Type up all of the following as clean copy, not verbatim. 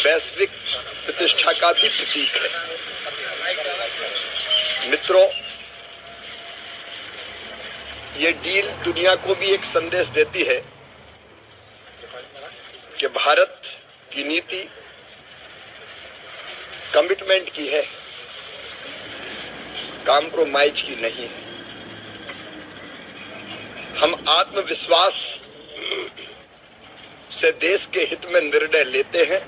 वैश्विक प्रतिष्ठा का भी प्रतीक है। मित्रों, ये डील दुनिया को भी एक संदेश देती है कि भारत की नीति कमिटमेंट की है, कॉम्प्रोमाइज की नहीं है। हम आत्मविश्वास से देश के हित में निर्णय लेते हैं।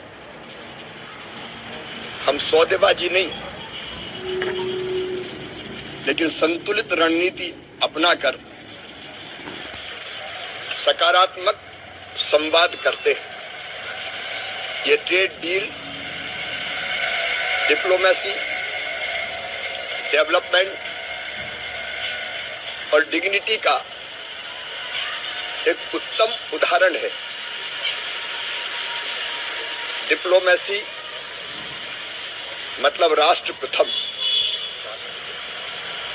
हम सौदेबाजी नहीं, लेकिन संतुलित रणनीति अपनाकर सकारात्मक संवाद करते हैं। ये ट्रेड डील डिप्लोमेसी, डेवलपमेंट और डिग्निटी का एक उत्तम उदाहरण है। डिप्लोमेसी मतलब राष्ट्र प्रथम,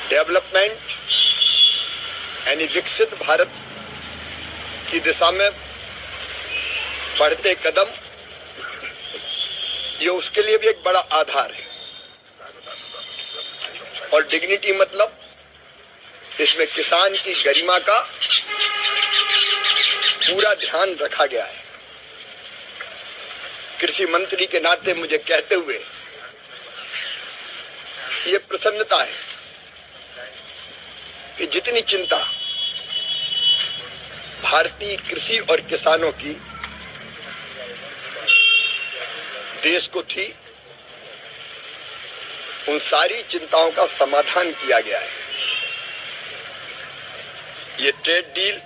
डेवलपमेंट यानी विकसित भारत की दिशा में बढ़ते कदम, ये उसके लिए भी एक बड़ा आधार है। और डिग्निटी मतलब इसमें किसान की गरिमा का पूरा ध्यान रखा गया है। कृषि मंत्री के नाते मुझे कहते हुए ये प्रसन्नता है कि जितनी चिंता भारतीय कृषि और किसानों की देश को थी, उन सारी चिंताओं का समाधान किया गया है। ये ट्रेड डील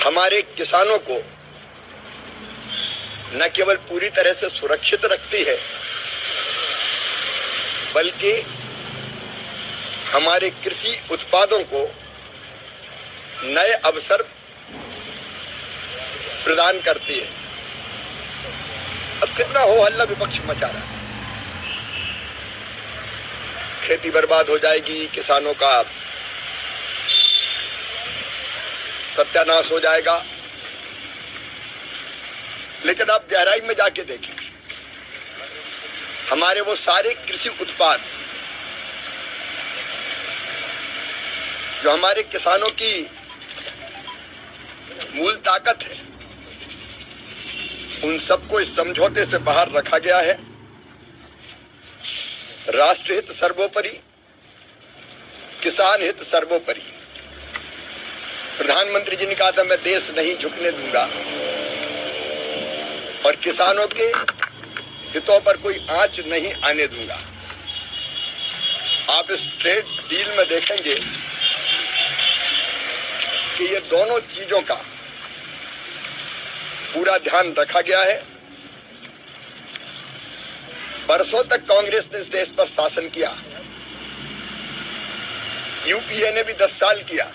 हमारे किसानों को न केवल पूरी तरह से सुरक्षित रखती है, बल्कि हमारे कृषि उत्पादों को नए अवसर प्रदान करती है। अब कितना हो हल्ला विपक्ष मचा रहा है, खेती बर्बाद हो जाएगी, किसानों का सत्यानाश हो जाएगा। लेकिन आप गहराई में जाके देखें, हमारे वो सारे कृषि उत्पाद जो हमारे किसानों की मूल ताकत है, उन सबको इस समझौते से बाहर रखा गया है। राष्ट्रहित सर्वोपरि, किसान हित सर्वोपरि। प्रधानमंत्री जी ने कहा था, मैं देश नहीं झुकने दूंगा और किसानों के हितों पर कोई आंच नहीं आने दूंगा। आप इस ट्रेड डील में देखेंगे कि ये दोनों चीजों का पूरा ध्यान रखा गया है। बरसों तक कांग्रेस ने इस देश पर शासन किया, यूपीए ने भी 10 साल किया,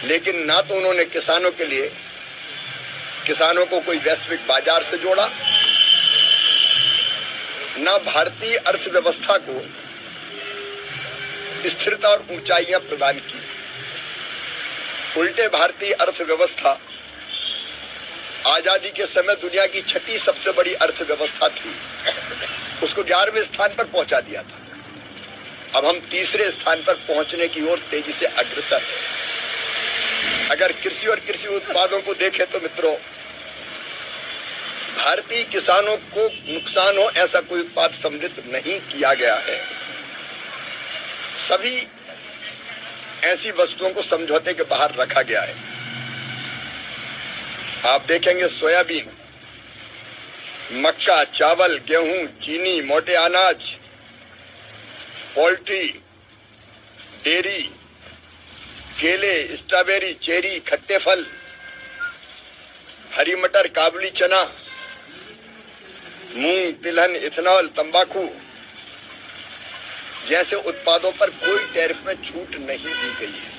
लेकिन ना तो उन्होंने किसानों के लिए, किसानों को कोई वैश्विक बाजार से जोड़ा, ना भारतीय अर्थव्यवस्था को स्थिरता और ऊंचाइयां प्रदान की। उल्टे भारतीय अर्थव्यवस्था आजादी के समय दुनिया की 6ठी सबसे बड़ी अर्थव्यवस्था थी, उसको 11वें स्थान पर पहुंचा दिया था। अब हम 3रे स्थान पर पहुंचने की ओर तेजी से अग्रसर हैं। अगर कृषि और कृषि उत्पादों को देखें तो मित्रों, भारतीय किसानों को नुकसान हो ऐसा कोई उत्पाद सम्मिलित नहीं किया गया है। सभी ऐसी वस्तुओं को समझौते के बाहर रखा गया है। आप देखेंगे सोयाबीन, मक्का, चावल, गेहूं, चीनी, मोटे अनाज, पोल्ट्री, डेयरी, केले, स्ट्रॉबेरी, चेरी, खट्टे फल, हरी मटर, काबुली चना, मूंग, तिलहन, इथेनॉल, तंबाकू जैसे उत्पादों पर कोई टैरिफ में छूट नहीं दी गई है।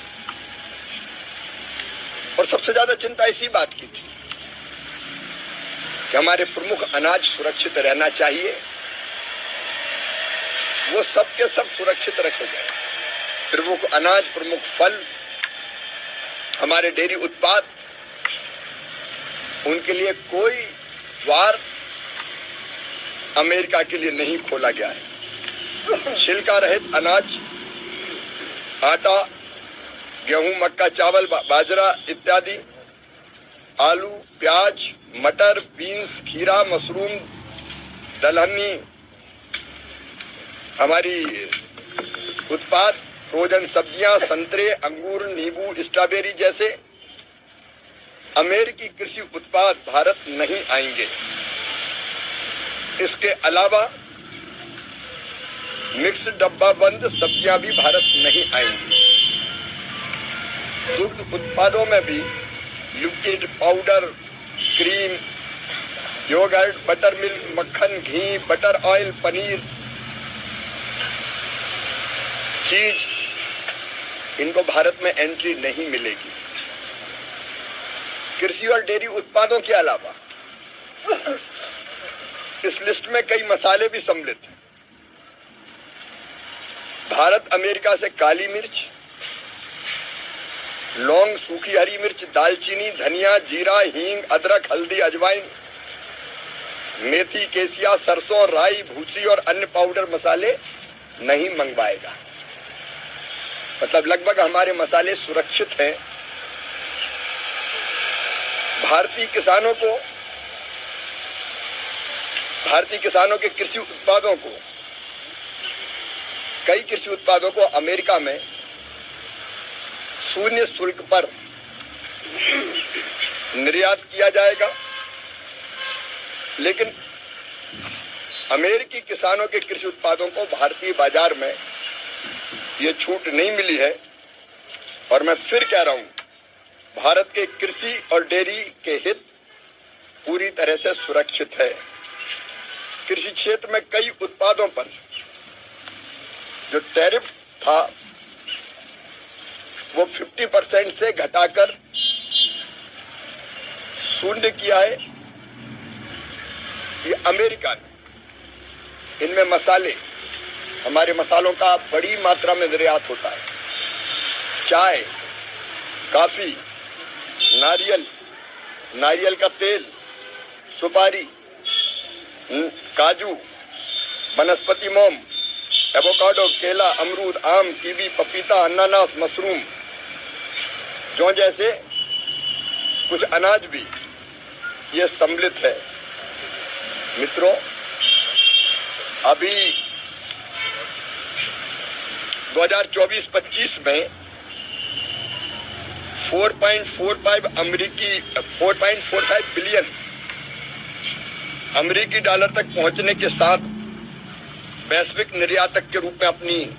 और सबसे ज्यादा चिंता इसी बात की थी कि हमारे प्रमुख अनाज सुरक्षित रहना चाहिए, वो सब के सब सुरक्षित रखे जाए। प्रमुख अनाज, प्रमुख फल, हमारे डेयरी उत्पाद, उनके लिए कोई द्वार अमेरिका के लिए नहीं खोला गया है। छिलका रहित अनाज, आटा, गेहूं, मक्का, चावल, बाजरा इत्यादि, आलू, प्याज, मटर, बीन्स, खीरा, मशरूम, दलहनी, हमारी उत्पाद, फ्रोजन सब्जियां, संतरे, अंगूर, नींबू, स्ट्रॉबेरी जैसे अमेरिकी कृषि उत्पाद भारत नहीं आएंगे। इसके अलावा मिक्स डब्बा बंद सब्जियां भी भारत नहीं आएंगी। दुग्ध उत्पादों में भी liquid, powder, cream, yogurt, butter milk, मक्खन, घी, बटर ऑयल, पनीर, चीज, इनको भारत में एंट्री नहीं मिलेगी। कृषि और डेयरी उत्पादों के अलावा इस लिस्ट में कई मसाले भी सम्मिलित हैं। भारत अमेरिका से काली मिर्च, लौंग, सूखी हरी मिर्च, दालचीनी, धनिया, जीरा, हींग, अदरक, हल्दी, अजवाइन, मेथी, केसिया, सरसों, राई, भूसी और अन्य पाउडर मसाले नहीं मंगवाएगा। मतलब लगभग हमारे मसाले सुरक्षित हैं। भारतीय किसानों के कृषि उत्पादों को, कई कृषि उत्पादों को अमेरिका में शून्य शुल्क पर निर्यात किया जाएगा। लेकिन अमेरिकी किसानों के कृषि उत्पादों को भारतीय बाजार में ये छूट नहीं मिली है। और मैं फिर कह रहा हूं, भारत के कृषि और डेयरी के हित पूरी तरह से सुरक्षित है। कृषि क्षेत्र में कई उत्पादों पर जो टैरिफ था वो 50% से घटाकर 0 किया है। ये अमेरिका ने, इनमें मसाले, हमारे मसालों का बड़ी मात्रा में निर्यात होता है। चाय, कॉफी, नारियल का तेल, सुपारी, काजू, वनस्पति मोम, एवोकाडो, केला, अमरूद, आम, कीवी, पपीता, अनानास, मशरूम, जो जैसे कुछ अनाज भी ये सम्मिलित है। मित्रों, अभी 2024-25 में 4.45 बिलियन अमेरिकी डॉलर तक पहुंचने के साथ वैश्विक निर्यातक के रूप में अपनी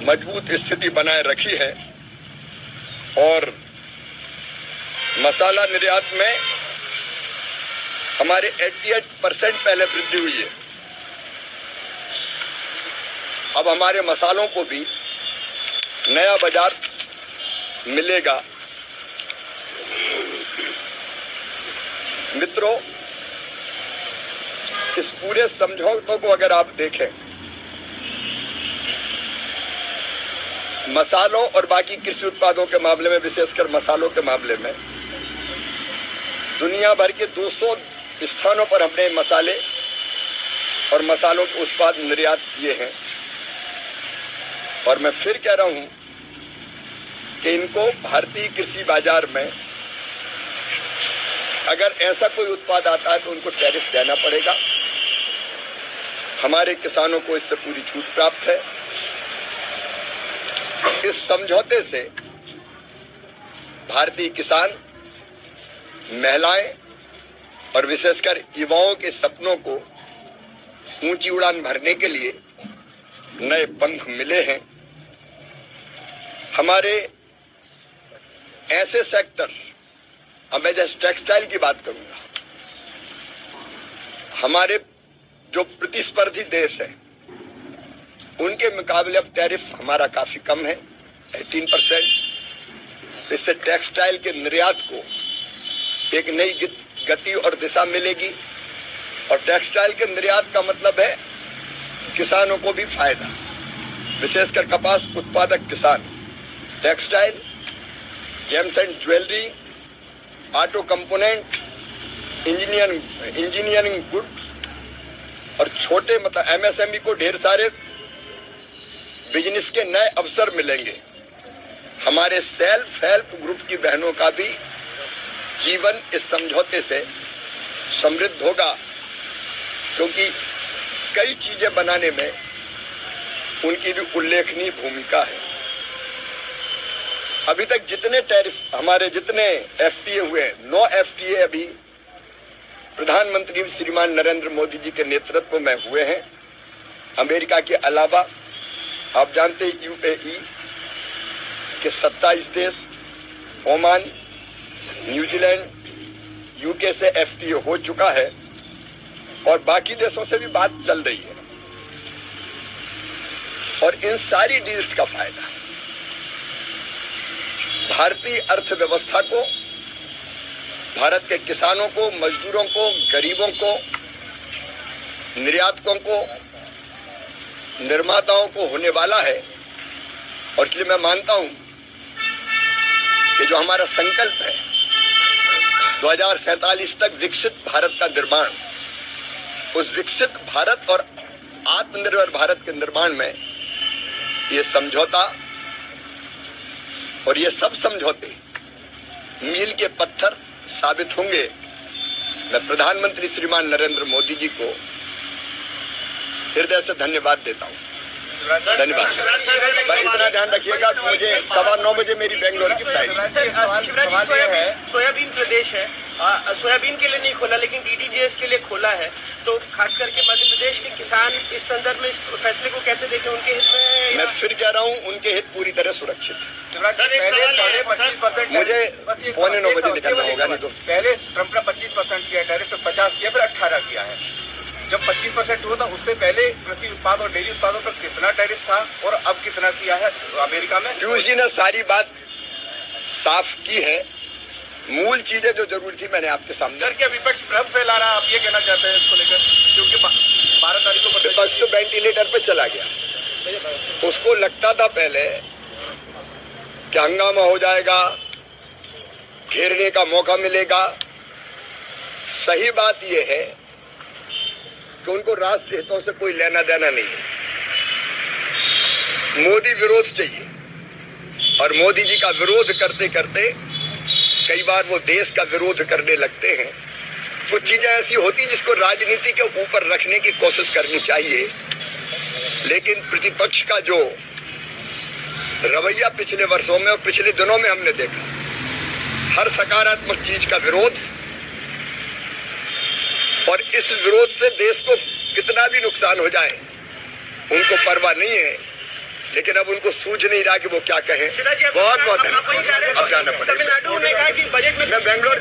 मजबूत स्थिति बनाए रखी है। और मसाला निर्यात में हमारे 88% पहले वृद्धि हुई है। अब हमारे मसालों को भी नया बाजार मिलेगा। मित्रों, इस पूरे समझौतों को अगर आप देखें, मसालों और बाकी कृषि उत्पादों के मामले में, विशेषकर मसालों के मामले में, दुनिया भर के 200 स्थानों पर हमने मसाले और मसालों के उत्पाद निर्यात किए हैं। और मैं फिर कह रहा हूं कि इनको भारतीय कृषि बाजार में अगर ऐसा कोई उत्पाद आता है तो उनको टैरिफ देना पड़ेगा। हमारे किसानों को इससे पूरी छूट प्राप्त है। इस समझौते से भारतीय किसान, महिलाएं और विशेषकर युवाओं के सपनों को ऊंची उड़ान भरने के लिए नए पंख मिले हैं। हमारे ऐसे सेक्टर, अब मैं जैसे टेक्सटाइल की बात करूंगा, हमारे जो प्रतिस्पर्धी देश है उनके मुकाबले अब टैरिफ हमारा काफी कम है, 18%। इससे टेक्सटाइल के निर्यात को एक नई गति और दिशा मिलेगी। और टेक्सटाइल के निर्यात का मतलब है किसानों को भी फायदा, विशेषकर कपास उत्पादक किसान। Textile, James and jewellery, auto component, engineering goods और छोटे मतलब एमएसएमई को ढेर सारे बिजनेस के नए अवसर मिलेंगे। हमारे सेल्फ हेल्प ग्रुप की बहनों का भी जीवन इस समझौते से समृद्ध होगा, क्योंकि कई चीजें बनाने में उनकी भी उल्लेखनीय भूमिका है। अभी तक जितने टैरिफ हमारे जितने एफटीए हुए, 9 एफटीए अभी प्रधानमंत्री श्रीमान नरेंद्र मोदी जी के नेतृत्व में हुए हैं। अमेरिका के अलावा आप जानते हैं यूएई के 27 देश, ओमान, न्यूजीलैंड, यूके से एफटीए हो चुका है और बाकी देशों से भी बात चल रही है। और इन सारी डील्स का फायदा भारतीय अर्थव्यवस्था को, भारत के किसानों को, मजदूरों को, गरीबों को, निर्यातकों को, निर्माताओं को होने वाला है। और इसलिए मैं मानता हूं कि जो हमारा संकल्प है 2047 तक विकसित भारत का निर्माण, उस विकसित भारत और आत्मनिर्भर भारत के निर्माण में ये समझौता और ये सब समझौते मील के पत्थर साबित होंगे। मैं प्रधानमंत्री श्रीमान नरेंद्र मोदी जी को हृदय से धन्यवाद देता हूं। धन्यवाद भाई, इतना ध्यान रखिएगा कि मुझे 9:15 बजे मेरी बेंगलोर की फ्लाइट है। सोयाबीन प्रदेश है, सोयाबीन के लिए नहीं खोला लेकिन डीडीजीएस के लिए खोला है, तो खास करके मध्य प्रदेश के किसान इस संदर्भ में इस फैसले को कैसे देखें? उनके हित में मैं फिर कह रहा हूं, उनके हित पूरी तरह सुरक्षित है। मुझे 9:15 बजे निकलना होगा, नहीं तो पहले ट्रम्प ने 25% किया टैरिफ, तो 50 किया, फिर 18 किया है। जब 25% हुआ था उससे पहले कृषि उत्पाद और डेयरी उत्पादों पर कितना टैरिफ था और अब कितना किया है अमेरिका में? पीयूष जी ने सारी बात साफ की है। मूल चीजें जो जरूरी थी मैंने आपके सामने। सर, क्या विपक्ष भ्रम फैला रहा है, आप ये कहना चाहते हैं इसको लेकर? क्योंकि 12 तारीख को विपक्ष तो वेंटिलेटर पे चला गया। उसको लगता था पहले कि हंगामा हो जाएगा, घेरने का मौका मिलेगा। सही बात यह है कि उनको राष्ट्र हितों से कोई लेना देना नहीं है। मोदी विरोध चाहिए और मोदी जी का विरोध करते करते कई बार वो देश का विरोध करने लगते हैं। कुछ चीजें ऐसी होती जिसको राजनीति के ऊपर रखने की कोशिश करनी चाहिए, लेकिन प्रतिपक्ष का जो रवैया पिछले वर्षों में और पिछले दिनों में हमने देखा, हर सकारात्मक चीज का विरोध, और इस विरोध से देश को कितना भी नुकसान हो जाए उनको परवाह नहीं है। लेकिन अब उनको सूझ नहीं रहा कि वो क्या कहें। बहुत बहुत धन्यवाद। अब जाना पड़ेगा। तमिलनाडु ने कहा कि बजट में मैं बेंगलोर